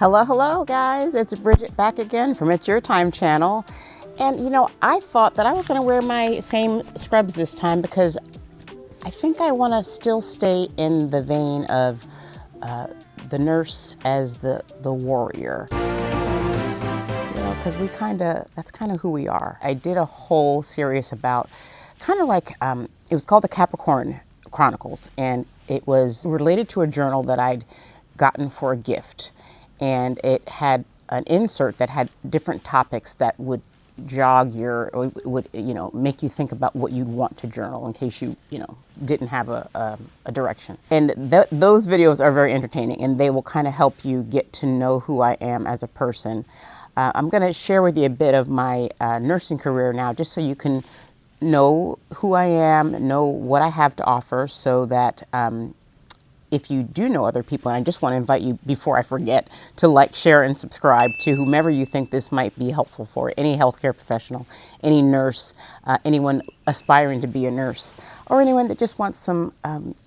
Hello guys, it's Bridget back again from It's Your Time channel. And I thought that I was gonna wear my same scrubs this time because I think I wanna still stay in the vein of the nurse as the warrior. Because that's kind of who we are. I did a whole series about it was called the Capricorn Chronicles, and it was related to a journal that I'd gotten for a gift. And it had an insert that had different topics that would make you think about what you'd want to journal in case you didn't have a direction. And those videos are very entertaining, and they will kind of help you get to know who I am as a person. I'm going to share with you a bit of my nursing career now, just so you can know who I am, know what I have to offer, so that if you do know other people, and I just want to invite you, before I forget, to like, share, and subscribe to whomever you think this might be helpful for, any healthcare professional, any nurse, anyone aspiring to be a nurse, or anyone that just wants some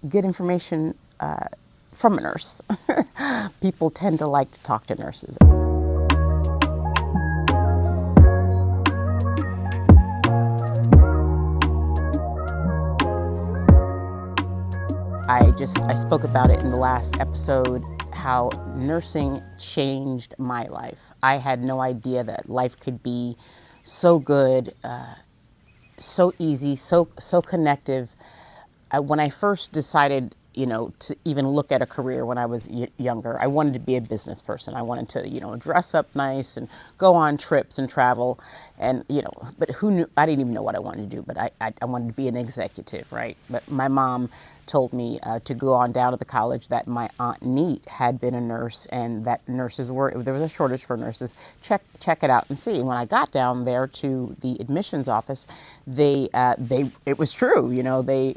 good information from a nurse. People tend to like to talk to nurses. I spoke about it in the last episode, how nursing changed my life. I had no idea that life could be so good, so easy, so connective. When I first decided, to even look at a career when I was younger, I wanted to be a business person. I wanted to, dress up nice and go on trips and travel. And, but who knew? I didn't even know what I wanted to do, but I wanted to be an executive, right? But my mom told me to go on down to the college that my Aunt Neat had been a nurse, and that there was a shortage for nurses. Check it out and see. And when I got down there to the admissions office, it was true.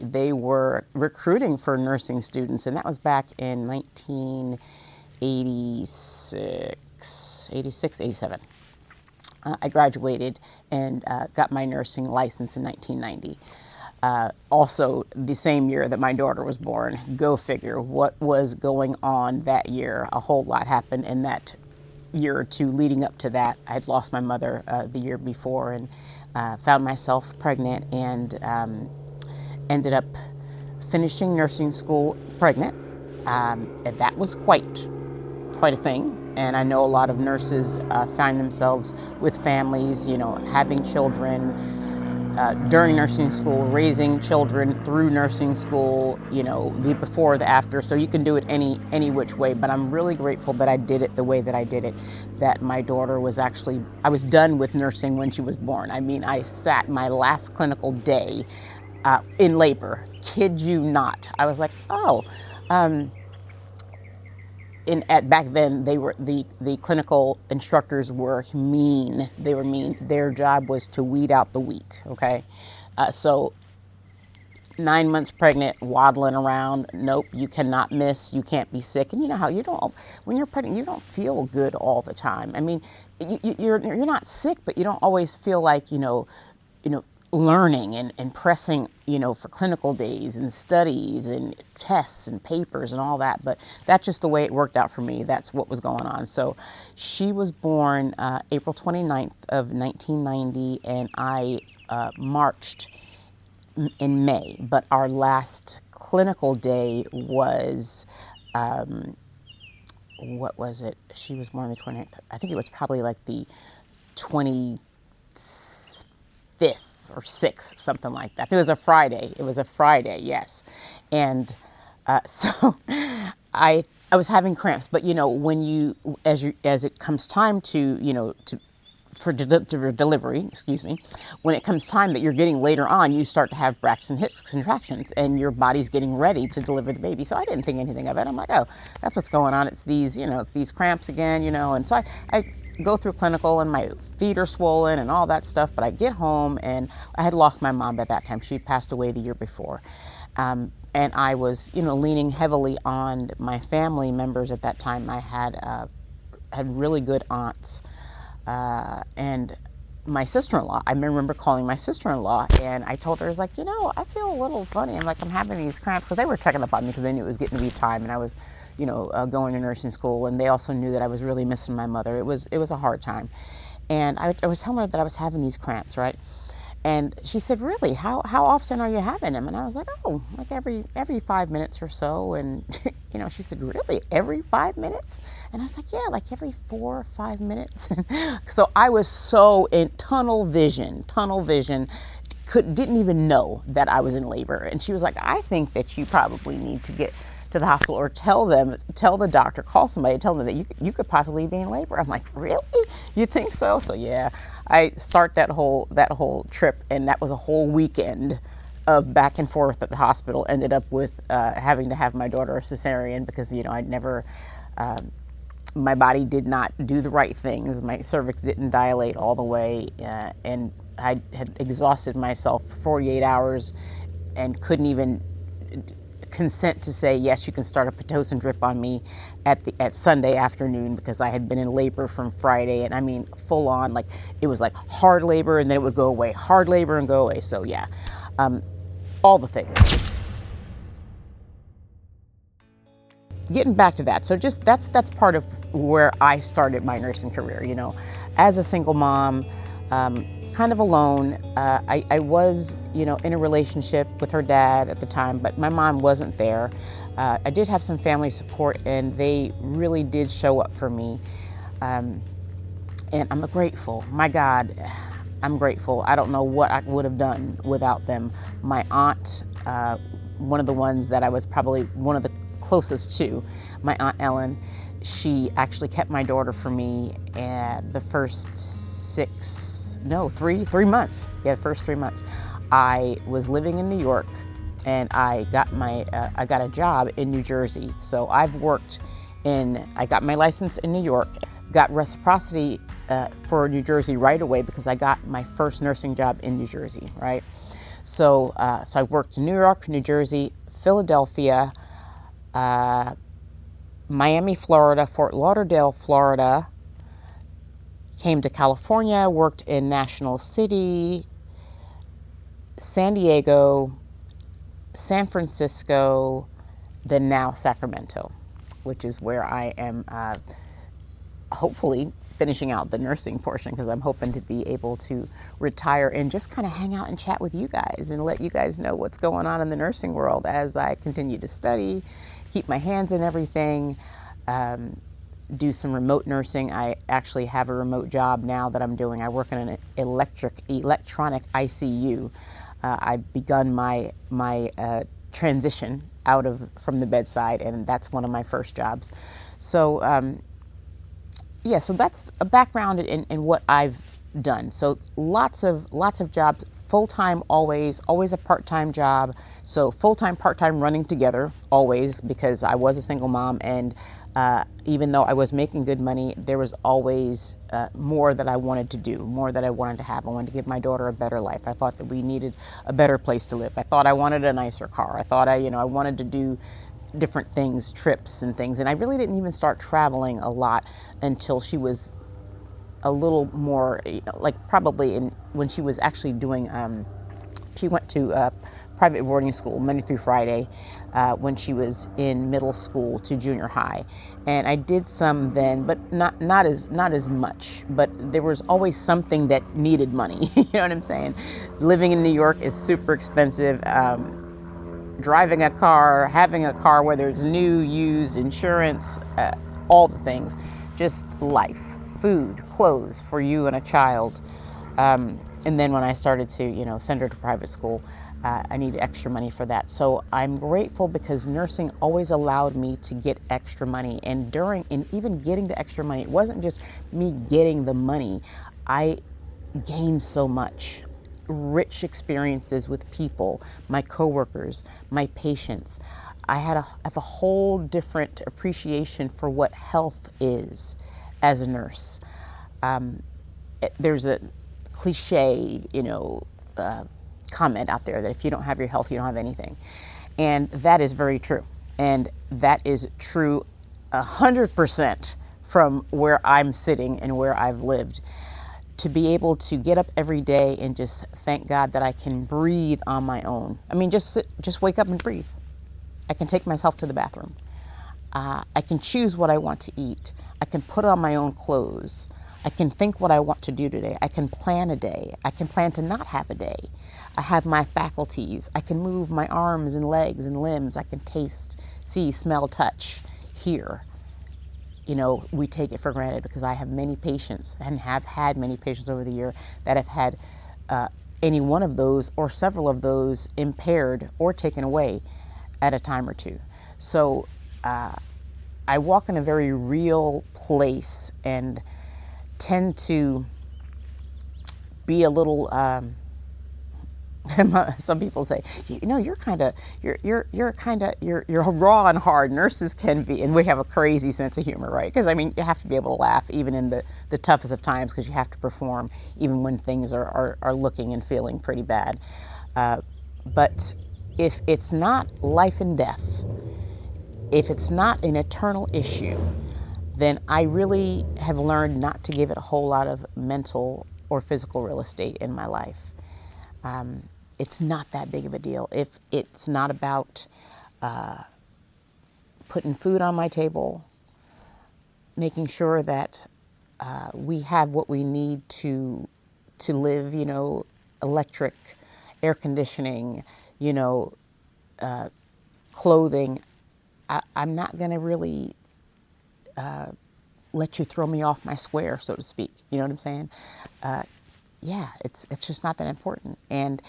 They were recruiting for nursing students, and that was back in 1986, 87. I graduated and got my nursing license in 1990. Also the same year that my daughter was born. Go figure what was going on that year. A whole lot happened in that year or two leading up to that. I'd lost my mother the year before, and found myself pregnant, and ended up finishing nursing school pregnant. And that was quite a thing. And I know a lot of nurses find themselves with families, having children during nursing school, raising children through nursing school, the before, the after. So you can do it any which way. But I'm really grateful that I did it the way that I did it, that my daughter I was done with nursing when she was born. I mean, I sat my last clinical day in labor. Kid you not. I was like, oh. Back then, they were the clinical instructors were mean. They were mean. Their job was to weed out the weak. Okay, so 9 months pregnant, waddling around. Nope, you cannot miss. You can't be sick. And you know how when you're pregnant, you don't feel good all the time. I mean, you're not sick, but you don't always feel like learning and pressing, for clinical days and studies and tests and papers and all that. But that's just the way it worked out for me. That's what was going on. So she was born April 29th of 1990, and I marched in May. But our last clinical day was, what was it? She was born on the 29th. I think it was probably like the 25th or 6th, something like that. It was a Friday, yes. And so I was having cramps, but when as it comes time for delivery, when it comes time that you're getting later on, you start to have Braxton Hicks contractions, and your body's getting ready to deliver the baby. So I didn't think anything of it. I'm like, oh, that's what's going on. It's these cramps again, and so I go through clinical, and my feet are swollen and all that stuff. But I get home, and I had lost my mom at that time. She passed away the year before. And I was, leaning heavily on my family members at that time. I had really good aunts, and my sister-in-law. I remember calling my sister-in-law, and I told her, I was like, I feel a little funny. I'm having these cramps. So they were checking up on me because they knew it was getting to be time, and I was going to nursing school, and they also knew that I was really missing my mother. It was a hard time, and I was telling her that I was having these cramps, right? And she said, "Really? How often are you having them?" And I was like, "Oh, like every 5 minutes or so." And she said, "Really? Every 5 minutes?" And I was like, "Yeah, like every 4 or 5 minutes." So I was so in tunnel vision, didn't even know that I was in labor. And she was like, "I think that you probably need to get to the hospital, or tell the doctor, call somebody, tell them that you could possibly be in labor." I'm like, "Really? You think so?" So yeah, I start that whole trip, and that was a whole weekend of back and forth at the hospital. Ended up with having to have my daughter a cesarean because I'd never. My body did not do the right things. My cervix didn't dilate all the way, and I had exhausted myself for 48 hours and couldn't even consent to say, yes, you can start a Pitocin drip on me at Sunday afternoon, because I had been in labor from Friday, and I mean full on, like it was like hard labor and then it would go away, hard labor and go away. So yeah, all the things. Getting back to that, so just that's part of where I started my nursing career. As a single mom, kind of alone. I was, in a relationship with her dad at the time, but my mom wasn't there. I did have some family support, and they really did show up for me. And I'm grateful. My God, I'm grateful. I don't know what I would have done without them. My aunt, one of the ones that I was probably one of the closest to, my Aunt Ellen, she actually kept my daughter for me the first 3 months. Yeah, the first 3 months. I was living in New York, and I got a job in New Jersey. So I got my license in New York, got reciprocity for New Jersey right away, because I got my first nursing job in New Jersey, right? So I worked in New York, New Jersey, Philadelphia, Miami, Florida, Fort Lauderdale, Florida, came to California, worked in National City, San Diego, San Francisco, then now Sacramento, which is where I am hopefully finishing out the nursing portion, because I'm hoping to be able to retire and just kind of hang out and chat with you guys and let you guys know what's going on in the nursing world as I continue to study, keep my hands in everything, do some remote nursing. I actually have a remote job now that I'm doing. I work in an electronic ICU. I've begun my transition from the bedside, and that's one of my first jobs. So so that's a background in what I've done. So lots of jobs, full-time always a part-time job. So full-time, part-time running together always, because I was a single mom, and even though I was making good money, there was always more that I wanted to do, more that I wanted to have. I wanted to give my daughter a better life. I thought that we needed a better place to live. I thought I wanted a nicer car. I thought I wanted to do different things, trips and things. And I really didn't even start traveling a lot until she was a little more, probably when she was actually doing, she went to private boarding school Monday through Friday when she was in middle school to junior high. And I did some then, but not as much. But there was always something that needed money. You know what I'm saying? Living in New York is super expensive. Driving a car, having a car, whether it's new, used, insurance, all the things, just life, food, clothes for you and a child. And then when I started to, send her to private school, I needed extra money for that. So I'm grateful, because nursing always allowed me to get extra money. And even getting the extra money, it wasn't just me getting the money. I gained so much. Rich experiences with people, my coworkers, my patients. I have a whole different appreciation for what health is as a nurse. There's a cliche, comment out there that if you don't have your health, you don't have anything. And that is very true. And that is true 100% from where I'm sitting and where I've lived. To be able to get up every day and just thank God that I can breathe on my own. I mean, just wake up and breathe. I can take myself to the bathroom. I can choose what I want to eat. I can put on my own clothes. I can think what I want to do today. I can plan a day. I can plan to not have a day. I have my faculties. I can move my arms and legs and limbs. I can taste, see, smell, touch, hear. You know, we take it for granted because I have many patients and have had many patients over the year that have had any one of those or several of those impaired or taken away at a time or two. So I walk in a very real place and tend to be a little. Some people say, you know, you're raw and hard. Nurses can be, and we have a crazy sense of humor, right? Because I mean, you have to be able to laugh even in the toughest of times, because you have to perform even when things are looking and feeling pretty bad. But if it's not life and death, if it's not an eternal issue, then I really have learned not to give it a whole lot of mental or physical real estate in my life. It's not that big of a deal. If it's not about putting food on my table, making sure that we have what we need to live, you know, electric, air conditioning, you know, clothing, I'm not going to really let you throw me off my square, so to speak. You know what I'm saying? Yeah, it's just not that important. And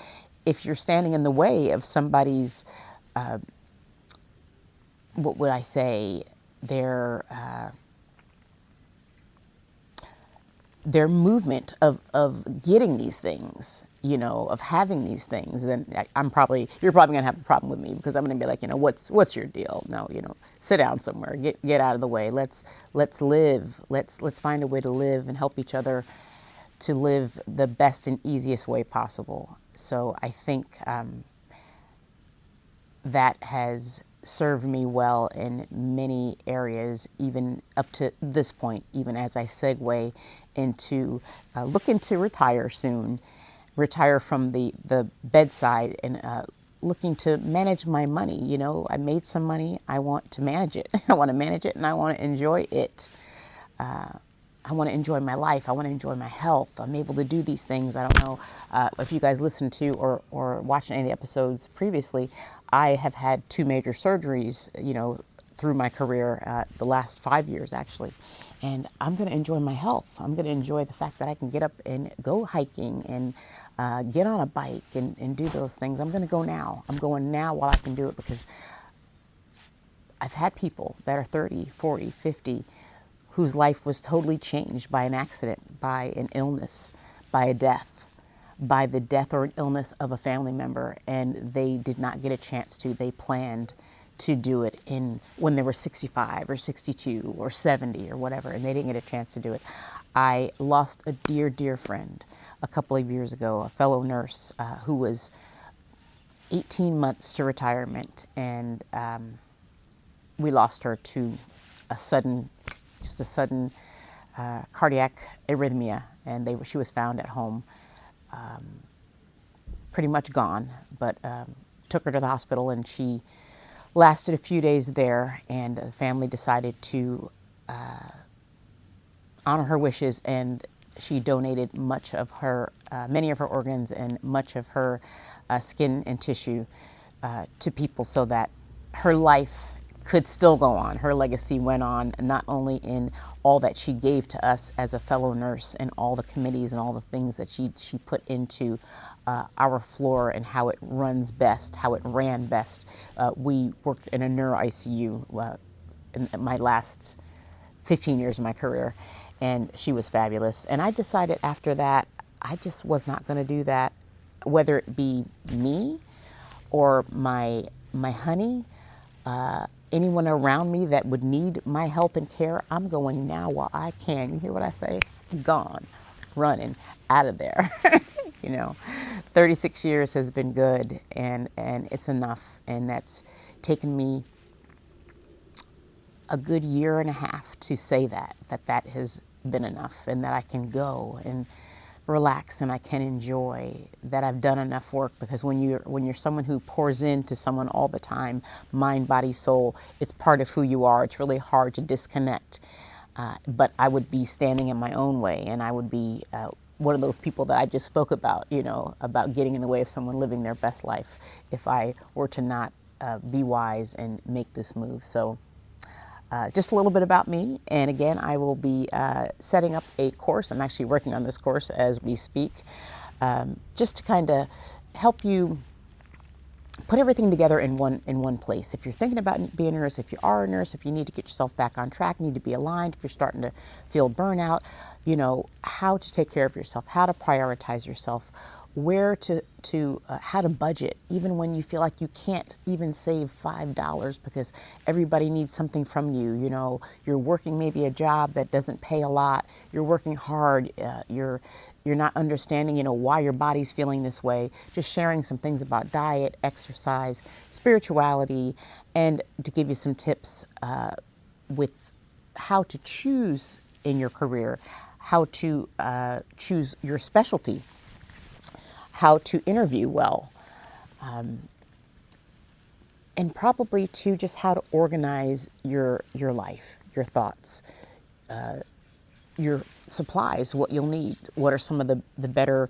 if you're standing in the way of somebody's, what would I say, their movement of getting these things, you know, of having these things, then you're probably gonna have a problem with me, because I'm gonna be like, you know, what's your deal? No, you know, sit down somewhere, get out of the way. Let's live. Let's find a way to live and help each other to live the best and easiest way possible. So I think that has served me well in many areas, even up to this point, even as I segue into looking to retire soon, retire from the bedside, and looking to manage my money. You know, I made some money. I want to manage it. I want to manage it, and I want to enjoy it. I want to enjoy my life. I want to enjoy my health. I'm able to do these things. I don't know if you guys listened to or watched any of the episodes previously. I have had 2 major surgeries, you know, through my career, the last 5 years actually. And I'm going to enjoy my health. I'm going to enjoy the fact that I can get up and go hiking and get on a bike and do those things. I'm going to go now. I'm going now while I can do it, because I've had people that are 30, 40, 50, whose life was totally changed by an accident, by an illness, by a death, by the death or an illness of a family member, and they did not get a chance to. They planned to do it when they were 65 or 62 or 70 or whatever, and they didn't get a chance to do it. I lost a dear, dear friend a couple of years ago, a fellow nurse who was 18 months to retirement, and we lost her to a sudden cardiac arrhythmia, and she was found at home, pretty much gone, but took her to the hospital, and she lasted a few days there, and the family decided to honor her wishes, and she donated many of her organs and much of her skin and tissue to people, so that her life could still go on. Her legacy went on, not only in all that she gave to us as a fellow nurse and all the committees and all the things that she put into our floor and how it runs best, how it ran best. We worked in a neuro ICU in my last 15 years of my career, and she was fabulous. And I decided after that, I just was not going to do that, whether it be me or my honey, anyone around me that would need my help and care. I'm going now while I can. You hear what I say? Gone, running out of there. You know, 36 years has been good, and it's enough. And that's taken me a good year and a half to say that has been enough, and that I can go and relax and I can enjoy, that I've done enough work. Because when you're someone who pours into someone all the time, mind, body, soul, it's part of who you are. It's really hard to disconnect. But I would be standing in my own way, and I would be one of those people that I just spoke about, about getting in the way of someone living their best life if I were to not be wise and make this move. So just a little bit about me. And again, I will be setting up a course. I'm actually working on this course as we speak, just to kind of help you put everything together in one place. If you're thinking about being a nurse, if you are a nurse, if you need to get yourself back on track, need to be aligned, if you're starting to feel burnout, how to take care of yourself, how to prioritize yourself, how to budget, even when you feel like you can't even save $5 because everybody needs something from you. You're working maybe a job that doesn't pay a lot. You're working hard. You're not understanding, why your body's feeling this way. Just sharing some things about diet, exercise, spirituality, and to give you some tips with how to choose in your career, how to choose your specialty, how to interview well, and probably to just how to organize your life, your thoughts, your supplies, what you'll need, what are some of the better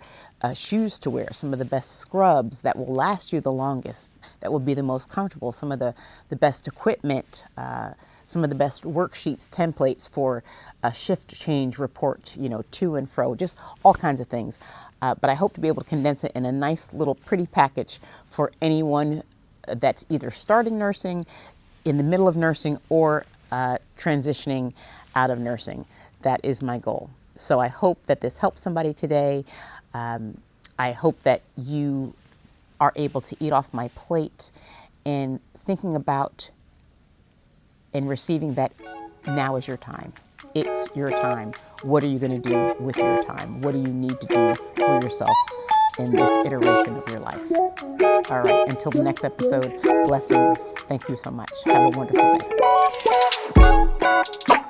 shoes to wear, some of the best scrubs that will last you the longest, that will be the most comfortable, some of the best equipment, some of the best worksheets, templates for a shift change report, to and fro, just all kinds of things. But I hope to be able to condense it in a nice little pretty package for anyone that's either starting nursing, in the middle of nursing, or transitioning out of nursing. That is my goal. So I hope that this helps somebody today. I hope that you are able to eat off my plate and thinking about and receiving that now is your time. It's your time. What are you going to do with your time? What do you need to do for yourself in this iteration of your life? All right, until the next episode, blessings. Thank you so much. Have a wonderful day.